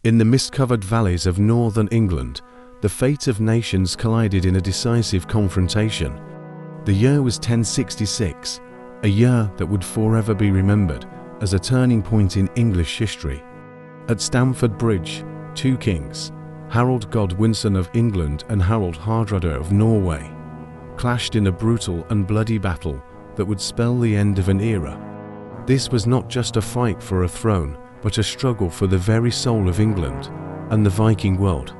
In the mist-covered valleys of northern England, the fate of nations collided in a decisive confrontation. The year was 1066, a year that would forever be remembered as a turning point in English history. At Stamford Bridge, two kings, Harold Godwinson of England and Harald Hardrada of Norway, clashed in a brutal and bloody battle that would spell the end of an era. This was not just a fight for a throne, but a struggle for the very soul of England and the Viking world.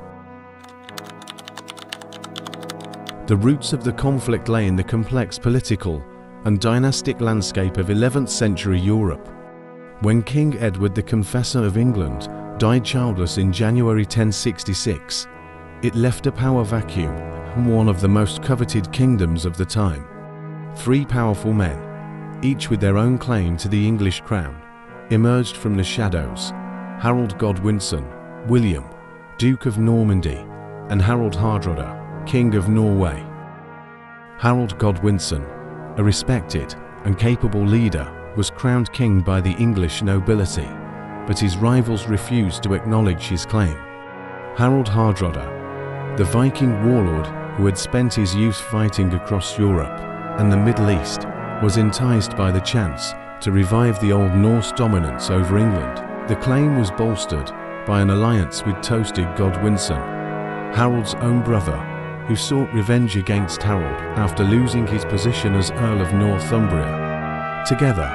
The roots of the conflict lay in the complex political and dynastic landscape of 11th century Europe. When King Edward the Confessor of England died childless in January 1066, it left a power vacuum in one of the most coveted kingdoms of the time. Three powerful men, each with their own claim to the English crown, emerged from the shadows: Harold Godwinson, William, Duke of Normandy, and Harald Hardrada, King of Norway. Harold Godwinson, a respected and capable leader, was crowned king by the English nobility, but his rivals refused to acknowledge his claim. Harald Hardrada, the Viking warlord who had spent his youth fighting across Europe and the Middle East, was enticed by the chance to revive the Old Norse dominance over England. The claim was bolstered by an alliance with Tostig Godwinson, Harold's own brother, who sought revenge against Harold after losing his position as Earl of Northumbria. Together,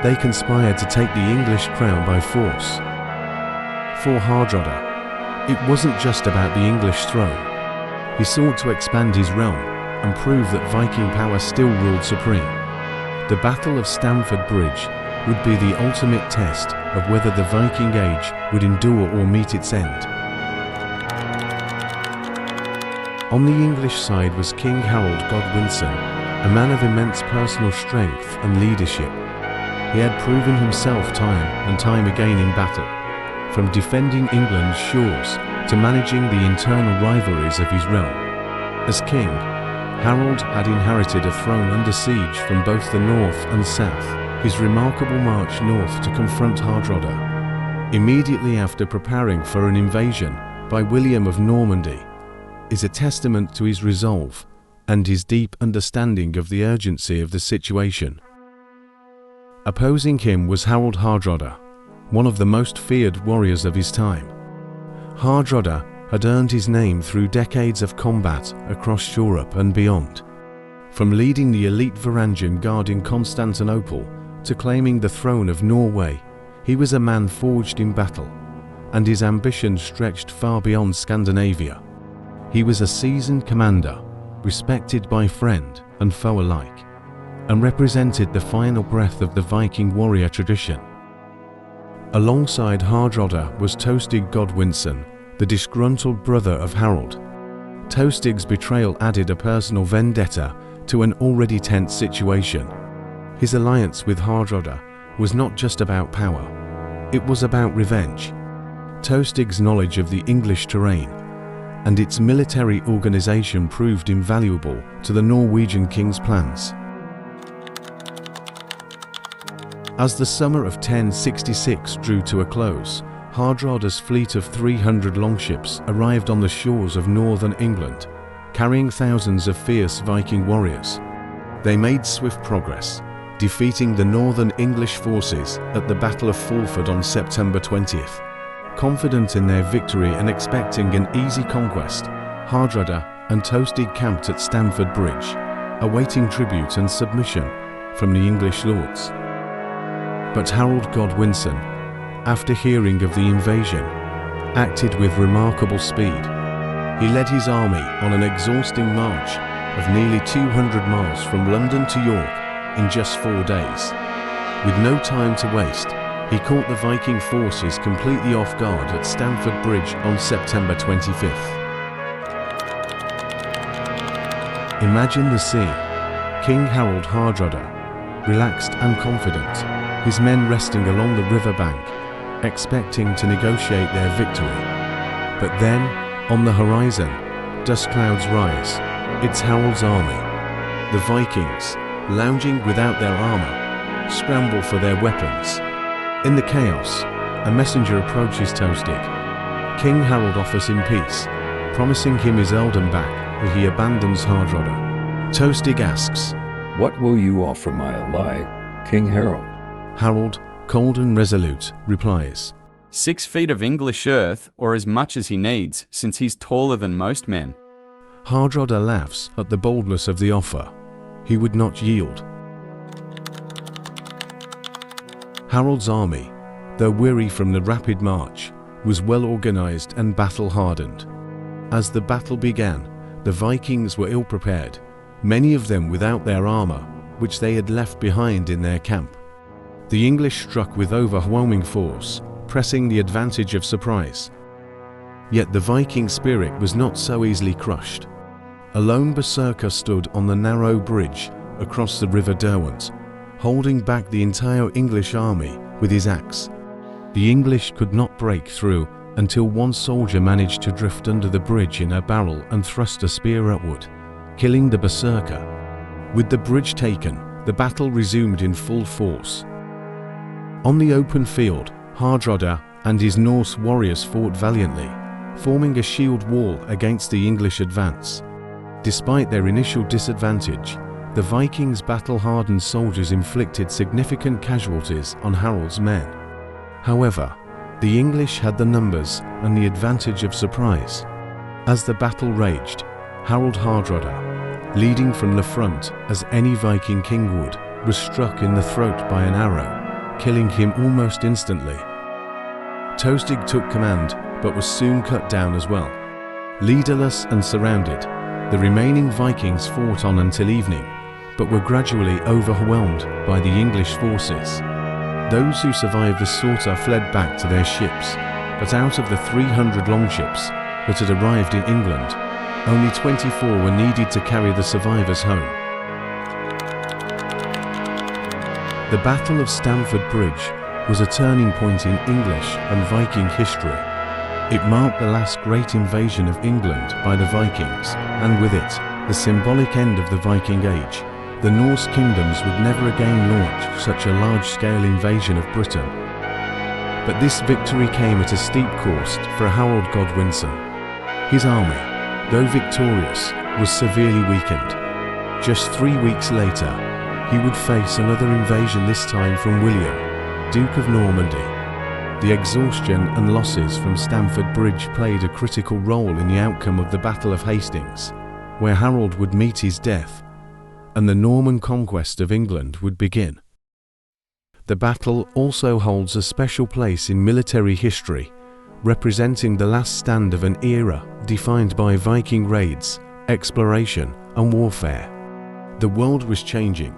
they conspired to take the English crown by force. For Hardrada, it wasn't just about the English throne. He sought to expand his realm and prove that Viking power still ruled supreme. The Battle of Stamford Bridge would be the ultimate test of whether the Viking Age would endure or meet its end. On the English side was King Harold Godwinson, a man of immense personal strength and leadership. He had proven himself time and time again in battle, from defending England's shores to managing the internal rivalries of his realm. As king, Harold had inherited a throne under siege from both the north and south. His remarkable march north to confront Hardrada, immediately after preparing for an invasion by William of Normandy, is a testament to his resolve and his deep understanding of the urgency of the situation. Opposing him was Harald Hardrada, one of the most feared warriors of his time. Hardrada had earned his name through decades of combat across Europe and beyond. From leading the elite Varangian Guard in Constantinople to claiming the throne of Norway, he was a man forged in battle, and his ambition stretched far beyond Scandinavia. He was a seasoned commander, respected by friend and foe alike, and represented the final breath of the Viking warrior tradition. Alongside Hardrada was Tostig Godwinson, the disgruntled brother of Harold. Tostig's betrayal added a personal vendetta to an already tense situation. His alliance with Hardrada was not just about power, it was about revenge. Tostig's knowledge of the English terrain and its military organization proved invaluable to the Norwegian king's plans. As the summer of 1066 drew to a close, Hardrada's fleet of 300 longships arrived on the shores of northern England, carrying thousands of fierce Viking warriors. They made swift progress, defeating the northern English forces at the Battle of Stamford on September 20th. Confident in their victory and expecting an easy conquest, Hardrada and Tostig camped at Stamford Bridge, awaiting tribute and submission from the English lords. But Harold Godwinson, after hearing of the invasion, acted with remarkable speed. He led his army on an exhausting march of nearly 200 miles from London to York in just 4 days. With no time to waste, he caught the Viking forces completely off guard at Stamford Bridge on September 25th. Imagine the scene: King Harald Hardrada, relaxed and confident, his men resting along the river bank, expecting to negotiate their victory. But then, on the horizon, dust clouds rise. It's Harold's army. The Vikings, lounging without their armor, scramble for their weapons. In the chaos, a messenger approaches Tostig. King Harold offers him peace, promising him his earldom back if he abandons Hardrada. Tostig asks, "What will you offer my ally, King Harold?" Harold, cold and resolute, replies, 6 feet of English earth, or as much as he needs, since he's taller than most men. Hardrada laughs at the boldness of the offer. He would not yield. Harold's army, though weary from the rapid march, was well organized and battle-hardened. As the battle began, the Vikings were ill-prepared, many of them without their armor, which they had left behind in their camp. The English struck with overwhelming force, pressing the advantage of surprise. Yet the Viking spirit was not so easily crushed. A lone berserker stood on the narrow bridge across the River Derwent, holding back the entire English army with his axe. The English could not break through until one soldier managed to drift under the bridge in a barrel and thrust a spear upward, killing the berserker. With the bridge taken, the battle resumed in full force. On the open field, Hardrada and his Norse warriors fought valiantly, forming a shield wall against the English advance. Despite their initial disadvantage, the Vikings' battle-hardened soldiers inflicted significant casualties on Harold's men. However, the English had the numbers and the advantage of surprise. As the battle raged, Harald Hardrada, leading from the front as any Viking king would, was struck in the throat by an arrow, killing him almost instantly. Tostig took command, but was soon cut down as well. Leaderless and surrounded, the remaining Vikings fought on until evening, but were gradually overwhelmed by the English forces. Those who survived the slaughter fled back to their ships, but out of the 300 longships that had arrived in England, only 24 were needed to carry the survivors home. The Battle of Stamford Bridge was a turning point in English and Viking history. It marked the last great invasion of England by the Vikings, and with it, the symbolic end of the Viking Age. The Norse kingdoms would never again launch such a large-scale invasion of Britain. But this victory came at a steep cost for Harold Godwinson. His army, though victorious, was severely weakened. Just 3 weeks later, he would face another invasion, this time from William, Duke of Normandy. The exhaustion and losses from Stamford Bridge played a critical role in the outcome of the Battle of Hastings, where Harold would meet his death, and the Norman Conquest of England would begin. The battle also holds a special place in military history, representing the last stand of an era defined by Viking raids, exploration, and warfare. The world was changing,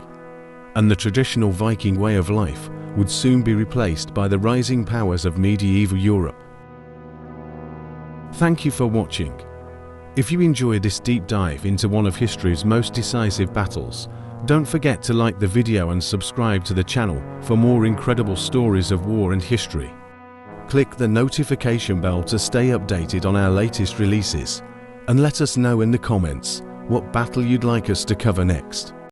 and the traditional Viking way of life would soon be replaced by the rising powers of medieval Europe. Thank you for watching. If you enjoyed this deep dive into one of history's most decisive battles, don't forget to like the video and subscribe to the channel for more incredible stories of war and history. Click the notification bell to stay updated on our latest releases, and let us know in the comments what battle you'd like us to cover next.